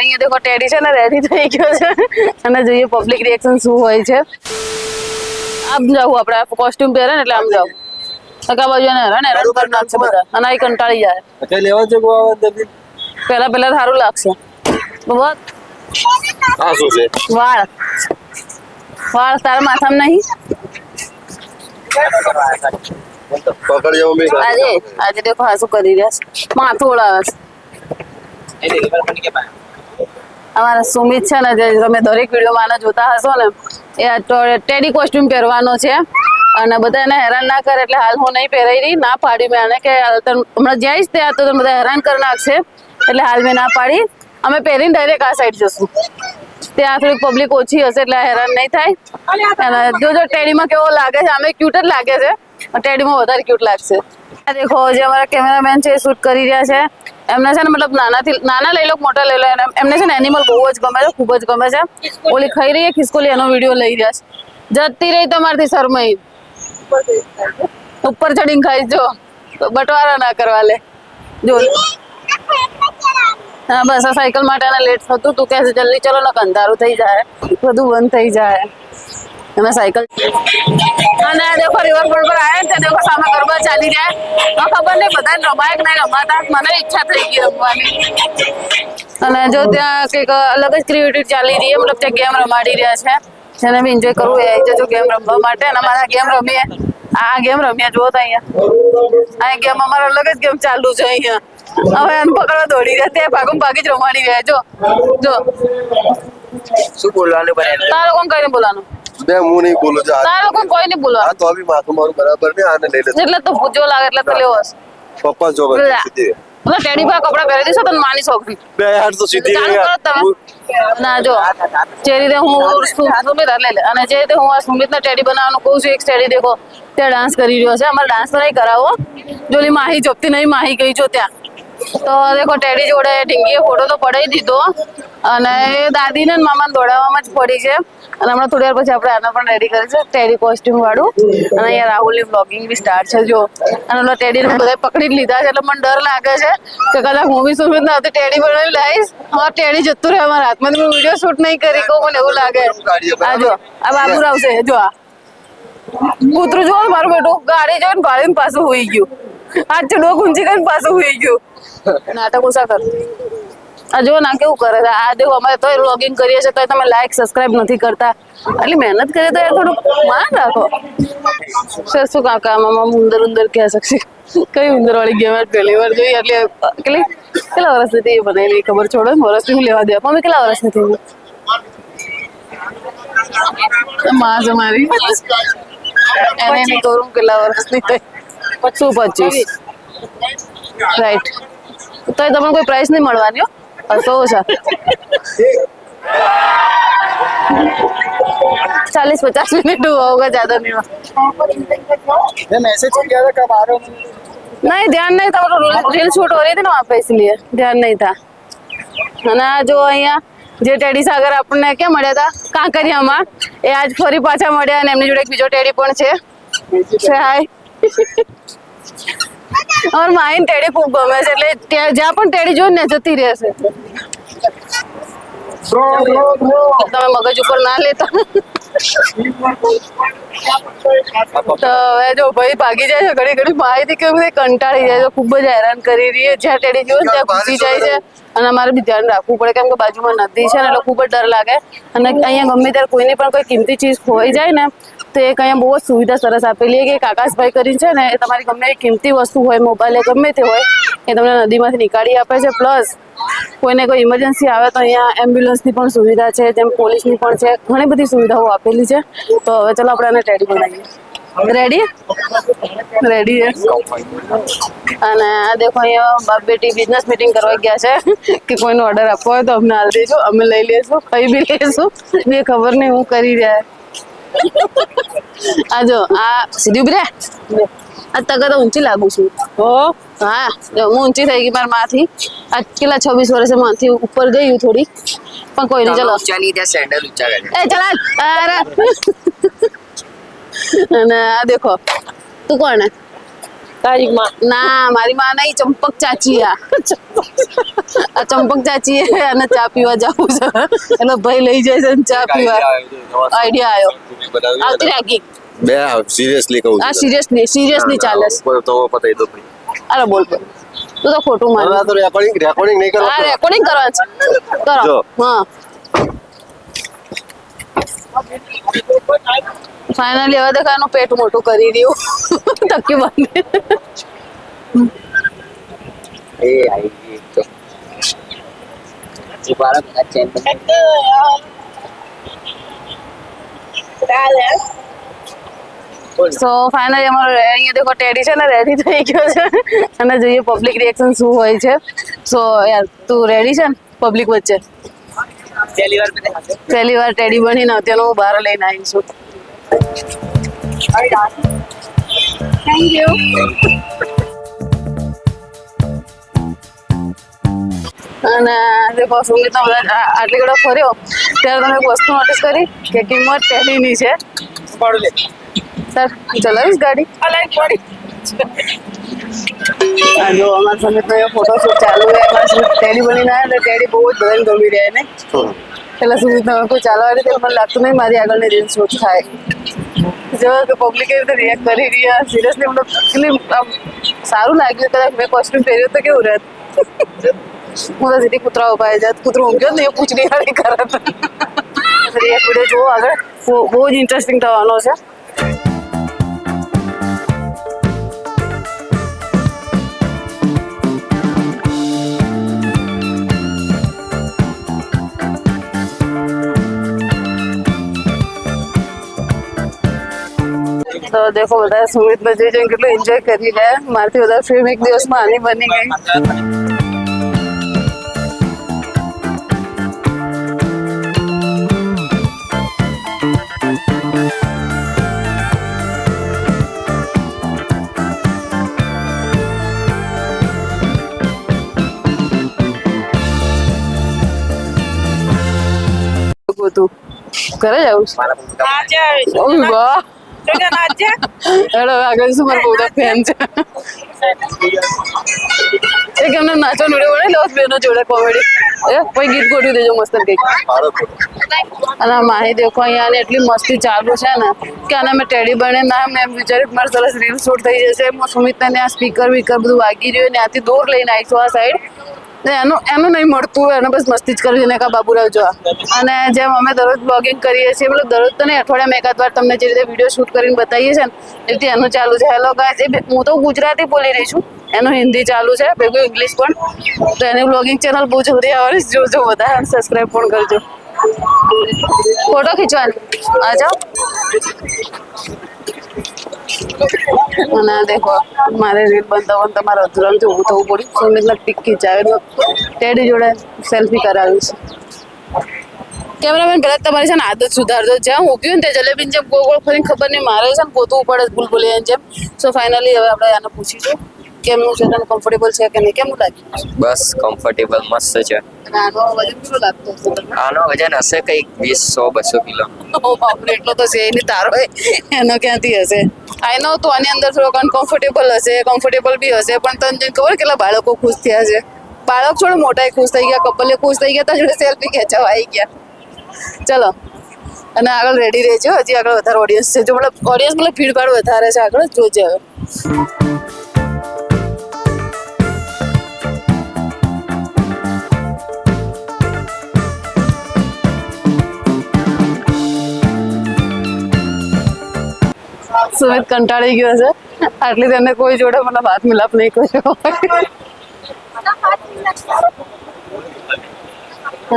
અહીંયા દેખો ટેડી છે ને રેડી થઈ ગયો છે અને જોઈએ પબ્લિક રિએક્શન શું હોય છે. આમ જાવ આપણે કોસ્ટ્યુમ પહેરે ને એટલે આમ જાવ સગા બાજુ ને હેરાન કરી નાખશે બધા અને આ કંટાળી જાય. કઈ લેવા છે પેલા સારું લાગશે. બહુ આ શું છે? વાળ તારા માથામાં નહીં. પકડ જાવ મે આજે દેખો આ શું કરી રહ્યા છે, માથું ઓળાવે છે. અમારા સુમિત છે ને, જે તમે દરેક વિડીયોમાં આને જોતા હશો ને, એ ટેડી કોસ્ટ્યુમ પહેરવાનો છે અને બધા એને હેરાન ના કરે એટલે હાલ હું નહીં પહેરાઈ રહી. ના પાડી મેં આને કે હમણાં જઈશ ત્યાં તો બધા હેરાન કરી નાખશે એટલે હાલ મેં ના પાડી. અમે પહેરીને ડાયરેક્ટ આ સાઈડ જશું, ત્યાં થોડીક પબ્લિક ઓછી હશે એટલે હેરાન નહીં થાય. અને જો ટેડીમાં કેવો લાગે છે, અમે ક્યુટ જ લાગે છે, ટેડીમાં વધારે ક્યુટ લાગશે. આ દેખો જે અમારા કેમેરામેન છે એ શૂટ કરી રહ્યા છે. એમને છે ને મતલબ નાના લઈ લો મોટા લઈ લો, એમને છે ને એનિમલ બહુ જ ગમે છે, ખૂબ જ ગમે છે. ઓલી ખાઈ રહી ખિસકોલી એનો વિડીયો લઈ રહ્યા છે. જતી રહી તમારથી શરમાઈ ઉપર ચડીને ખાઈ જો બટવારા ના કરવા લે જો. હા બસ આ સાયકલ માટે એને લેટ થતું તું, કે જલ્દી ચલો ને અંધારું થઈ જાય, બધું બંધ થઈ જાય. અમે સાયકલ અને દેખો રિવરફ્રન્ટ પર આવ્યા છે. દેખો સામે ગરબા ચાલી જાય. ખબર નહીં બધાને રમાય કે નહીં રમાતા, મને ઈચ્છા થઈ ગઈ રમવાની. અને જો ત્યાં કંઈક અલગ જ ક્રિએટિવિટી ચાલી રહી છે, મતલબ ત્યાં ગેમ રમાડી રહ્યા છે. જેને બી એન્જોય કરવું એ આવી જજો ગેમ રમવા માટે. અને અમારા ગેમ રમીએ, આ ગેમ રમીએ જુઓ તો અહીંયા આ ગેમ અમારો અલગ જ ગેમ ચાલુ છે અહીંયા. હવે એને પકડવા દોડી રહ્યા, ત્યાં ભાગમ ભાગી જ રમાડી રહ્યા. જો શું બોલવાનું બને? તારો કોણ કઈને બોલવાનું? બે હું નહીં બોલું છું. તારો કોણ કોઈ નહીં બોલવાનું. આ તો અભી માથું મારું બરાબર ને આને લઈ લે એટલે તો જો લાગે એટલે તો લેવો હશે. પપ્પા જો સીધી ટેડી પર કપડા પહેરી દઈશું તો માની છોકરી બે યાર તો સીધી ચાલુ કરો તમે. ના જો જે રીતે હું સુમિત લે અને જે રીતે હું આ સુમિતને ટેડી બનાવવાનું કહું છું, એક ટેડી દેખો ત્યાં ડાન્સ કરી રહ્યો છે. અમારે ડાન્સ તો નહીં કરાવો, જોલી માહી ચોપતી નહીં, માહી ગઈ છો ત્યાં તો દેખો ટેડી જોડે ઢીંગીએ ફોટો તો પડાવી દીધો અને એ દાદીને મામાને દોડાવવામાં જ પડી છે. અને હમણાં થોડી વાર પછી આપણે આને પણ રેડી કરીશું ટેડી કોસ્ટ્યુમ વાળું. અને અહીંયા રાહુલની બ્લોગિંગ બી સ્ટાર્ટ છે જો. અને ઓલા ટેડીને બધા પકડી જ લીધા છે એટલે મને ડર લાગે છે કે કદાચ હું બી સુમિત ના હતી ટેડી બનાવી લાવીશ, અમારે ટેડી જતું રહે અમારા હાથમાં, વિડીયો શૂટ નહીં કરી કહું, મને એવું લાગે. આ જો આ બાબુ આવશે જો, આ કૂતરું જો મારું બેટું ગાડી જોઈને ભાળીને પાછું હોઈ ગયું, આ ચડો ગુંજી કરીને પાછું હોઈ ગયું. નાટક ઓછા કર. આ જો ના કેવું કરે છે. આ દેખો અમે તો વ્લોગિંગ કરીએ છીએ તો તમે લાઈક સબસ્ક્રાઇબ નથી કરતા. એટલી મહેનત કરીએ તો થોડું માન રાખો. શું કાકા મામા ઉંદર કહે શકશે? કઈ ઉંદર વાળી ગેમ પહેલી વાર જોઈ એટલે કેટલા વર્ષથી હતી એ બનાવેલી ખબર છોડો, વર્ષથી લેવા દે. મમ્મી કેટલા વર્ષની થઈ માં છે મારી, એને નહીં કરું કેટલા વર્ષની થઈ. 25 રાઈટ. તો તમને કોઈ પ્રાઇસ નહીં મળવાની હો, तो 40-50 मिनट हुआ होगा, ज्यादा नहीं हुआ. मैसेज किया था कब आ रहे हो? नहीं ध्यान नहीं था, रील शूट हो रही थी ना वहाँ पे, इसलिए ध्यान नहीं था. અને જો અહીંયા જે ટેડી સાગર આપણને ક્યાં મળ્યા હતા કાંકરિયામાં, એ આજ ફરી પાછા મળ્યા અને એમની જોડે એક બીજો ટેડી પણ છે. હાય. और माइन टेडी खूब गમે છે એટલે જ્યાં પણ ટેડી જોઈ ને જતી રહેશે. તમે મગજ ઉપર ના લેતા. તો હવે જો ભાઈ ભાગી જાય છે ઘડી ઘડી માહિતી કે કંટાળી જાય છે, ખૂબ જ હેરાન કરી રહી છે. જ્યાં ટેડી જોયું ત્યાં ઘૂસી જાય છે અને અમારે બી ધ્યાન રાખવું પડે કેમ કે બાજુમાં નદી છે ને એટલે ખૂબ જ ડર લાગે. અને અહીંયા ગમે ત્યારે કોઈની પણ કોઈ કિંમતી ચીજ ખોવાઈ જાય ને તો એક અહીંયા બહુ જ સુવિધા સરસ આપેલી છે કે આકાશભાઈ કરીને છે ને, એ તમારી ગમે એ કિંમતી વસ્તુ હોય, મોબાઈલ ગમે તે હોય, એ તમને નદીમાંથી નીકાળી આપે છે. પ્લસ કોઈને કોઈ ઇમરજન્સી આવે તો અહીંયા એમ્બ્યુલન્સની પણ સુવિધા છે, જેમ પોલીસની પણ છે, ઘણી બધી સુવિધાઓ આપેલી છે. તો હવે ચલો આપણે આને ટેડી બનાવીએ. રેડી રેડી છે. અને આ દેખો અહીંયા બાપ બેટી બિઝનેસ મીટિંગ કરવા ગયા છે કે કોઈનો ઓર્ડર આપવો હોય તો અમને હાલ દેજો, અમે લઈ લઈશું, ખાઈ બી લઈશું. બે ખબર નહીં હું કરી રહ્યા. આ જો આ સીધી ઉભી રહે. આ તક તો ઊંચી લાગુ છું. હા હું ઊંચી થઈ ગઈ મારા માંથી. આ કેટલા 26 વર્ષે માંથી ઉપર ગયું થોડી, પણ કોઈ નહીં. ચલો ચાલી ત્યાં સેન્ડલ ઊંચા કરે. એ ચલા. અરે અને આ દેખો તું કોણ હે? તારી માં ના મારી માં નહીં, ચંપક ચાચી આ ચંપક ચાચી અને ચા પીવા જવું છે એટલે ભાઈ લઈ જાય છે ને ચા પીવા. આઈડિયા આવ્યો, આવતી રાખી. બે સિરિયસલી કહું આ સિરિયસલી ચાલે છે. તો પતાઈ દો ભાઈ. અરે બોલ તું તો ખોટું માન. તો રેકોર્ડિંગ નહીં આ કરવા. રેકોર્ડિંગ કરવા છે, કરો. જો. હા ફાઇનલી હવે દેખાનું પેટ મોટું કરી રહ્યું ધક્કી બાંધી. એ આઈ ગઈ તો જીવાળા મેરા ચેન સો ફાઇનલી અમારો અહીંયા દેખો ટેડી છે ને રેડી થઈ ગયો છે અને જોઈએ પબ્લિક રિએક્શન શું હોય છે. સો યાર તું રેડી છે ને પબ્લિક વચ્ચે? પહેલી વાર ટેડી બનીને અત્યારે હું બહાર લઈને આવી છું. Thank you. અને દેખો સુમિતનો આટલી ઘડો ફર્યો ત્યારે તમે એક વસ્તુ નોટિસ કરી કે કિંમત ટેડીની છે. સર ચલાવીશ ગાડી? આ જો અમારા સમિતનો ફોટોશૂટ ચાલુ છે, એમાં ટેડી બનીને આવ્યા એટલે ટેડી બહુ જ બધાને ગમી રહ્યા ને. એટલે સુમિતનો કોઈ ચાલવા રીતે મને લાગતું નહીં મારી આગળની રીલ શૂટ થાય. જો કે પબ્લિક રીતે રિએક્ટ કરી રહ્યા સિરિયસલી મને એટલી સારું લાગ્યું. કદાચ મેં કોસ્ટ્યુમ પહેર્યું તો કેવું રહેત. હું તો સીધી કૂતરા ઉભા જાત, કૂતરું ઊંઘ્યો ને એ પૂછડી હાડી કરત. રિએક્ટ વિડીયો જુઓ આગળ, બહુ જ ઇન્ટરેસ્ટિંગ થવાનો છે. તો દેખો બધા સુમિત ને જોઈ જોઈને કેટલું એન્જોય કરી રહ્યા. મારથી બધા ફિલ્મ એક દિવસમાં આની બની ગઈ. તું ઘરે જાઉં છું. વાહ હેડો આગળ શું મારા બહુ બધા ફેન છે. એક એમને નાચો વિડીયો બને લો બેનો જોડે કોમેડી કોઈ ગીત ગોઠવી દેજો મસ્ત કંઈક. અને માહી દેખો અહીંયા એટલી મસ્તી ચાલુ છે ને કે આને મેં ટેડી બને ના મેં વિચાર્યું મારે સરસ રીલ શૂટ થઈ જશે. સુમિતને આ સ્પીકર વીકર બધું વાગી રહ્યું ને ત્યાંથી દૂર લઈને આવીશું આ સાઈડ. એનું નહીં મળતું એને બસ મસ્તી જ કરવી ને કા બાબુરાવ જોવા. અને જેમ અમે દરરોજ બ્લોગિંગ કરીએ છીએ મતલબ દરરોજ તો નહીં અઠવાડિયામાં એકાદ વાર તમને જે રીતે વિડીયો શૂટ કરીને બતાવીએ છીએ ને એ રીતે એનું ચાલુ છે. હેલો ગાઈસ, હું તો ગુજરાતી બોલી રહી છું, એનું હિન્દી ચાલુ છે, ભેગું ઇંગ્લિશ પણ. તો એની બ્લોગિંગ ચેનલ બહુ જલ્દી આવવાની જોજો બધા, સબસ્ક્રાઈબ પણ કરજો. ફોટો ખીંચવાની આ જાઓ. અને દેખો મારે રીલ બનતા મારે અધૂરામ ઊભું થવું પડ્યું. સુમિતને પિક ખીચાવે ટેડી જોડે સેલ્ફી કરાવી છે. કેમેરામેન પહેલાં તમારી છે ને આદત સુધારજો. જ્યાં હું ઊભી ને ત્યાં જલેબીની જેમ ગોળ ગોળ ફરીને ખબર નહીં મારે છે ને ગોતવું પડે ભૂલભુલૈયાની જેમ. સો ફાઇનલી હવે આપણે આને પૂછીશું કેમનું છે, તને કમ્ફર્ટેબલ છે કે નહીં, કેમનું લાગ્યું? બસ કમ્ફર્ટેબલ મસ્ત છે. આનો વજન કેટલો લાગતો હશે તમને? આનો વજન હશે કંઈક 20-100-200 કિલો. ઓ બાપરે, એટલો તો છે નહીં તારો એનો ક્યાંથી હશે? આઈ નો તો આની અંદર થોડોક અનકમ્ફર્ટેબલ હશે, કમ્ફર્ટેબલ બી હશે, પણ તને જોઈને ખબર કેટલા બાળકો ખુશ થયા છે. બાળક છોડો મોટા ખુશ થઈ ગયા, કપલે ખુશ થઈ ગયા, તારી જોડે સેલ્ફી ખેંચાવા આવી ગયા. ચલો અને આગળ રેડી રહેજો, હજી આગળ વધારે ઓડિયન્સ છે. જો મતલબ ઓડિયન્સ મતલબ ભીડભાડ વધારે છે આગળ, જોજે હવે. સુમિત કંટાળી ગયો છે, આટલી તેને કોઈ જોડે મને હાથ મિલાપ નહીં કર્યો.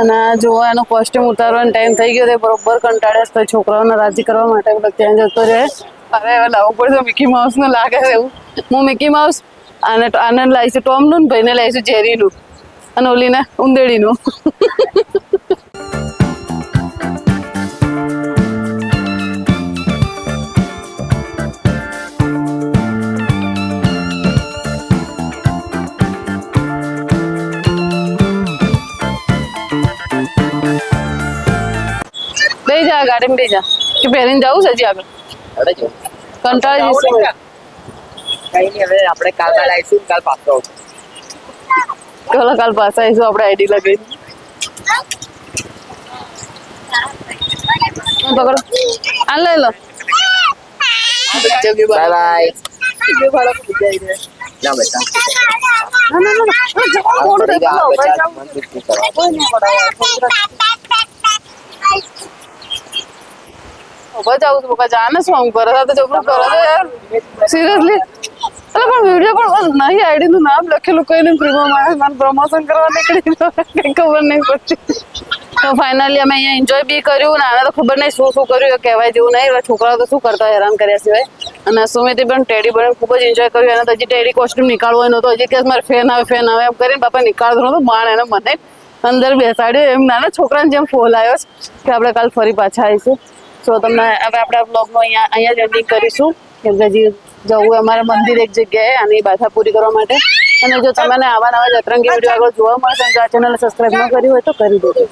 અને જો એનો કોસ્ટ્યુમ ઉતારવાનો ટાઈમ થઈ ગયો, તે બરોબર કંટાળ્યા તો છોકરાઓને રાજી કરવા માટે ત્યાં જતો રહે. હવે હવે લાવવું પડશે, મિકી માઉસ નું લાગે છે એવું. હું મિકી માઉસ આને લાવીશું ટોમનું, ને ભાઈને લાવીશું જેરીનું, અને ઓલીને ઉંદેડીનું. બે જા ગાડીમાં બે જા કે પહેરીને જવું છે હજી આગળ? કંટાળી જઈશું. કઈ નહીં, હવે આપણે કાલ બાદ આવીશું, કાલ પાછો આવશું. ચલો કાલ પાછા આવીશું આપણે આઈડી લગાવી પકડો આ લઈ લો બાય બાય. ના બેટા મોડું થઈ ગયું. ઉભા જાઉં છું બકા જાને શું આમ કરે તો જબરું કરે છે યાર સિરિયસલી અરે પણ વિડીયો પણ નહીં આઈડી નું નામ લખેલું કઈ નહીં પ્રીમો માણસ મને પ્રમોશન કરવા નીકળી તો કઈ ખબર નહીં પડતી તો ફાઇનલી અમે અહીંયા એન્જોય બી કર્યું ને આને તો ખબર નહીં શું શું કર્યું એ કહેવાય જેવું નહીં હવે છોકરાઓ તો શું કરતા હેરાન કર્યા સિવાય અને સુમિતે પણ ટેડી બને ખૂબ જ એન્જોય કર્યું એને તો હજી ટેડી કોસ્ટ્યુમ નીકાળવો નહોતો હજી કે મારે ફેન આવે એમ કરીને બાપા નીકાળતો નહોતો માણ એને મને અંદર બેસાડ્યો એમ નાના છોકરાને જેમ ફોલ આવ્યો કે આપણે કાલ ફરી પાછા આવીશું તો તમને હવે આપણે આ બ્લોગનો અહીંયા જ એન્ડિંગ કરીશું કેમ કે હજી જવું અમારે મંદિર એક જગ્યાએ આની બાધા પૂરી કરવા માટે અને જો તમને આવા નવા જતરંગી વિડીયો આગળ જોવા મળશે તો આ ચેનલ સબસ્ક્રાઈબ ન કરી હોય તો કરી દેજો.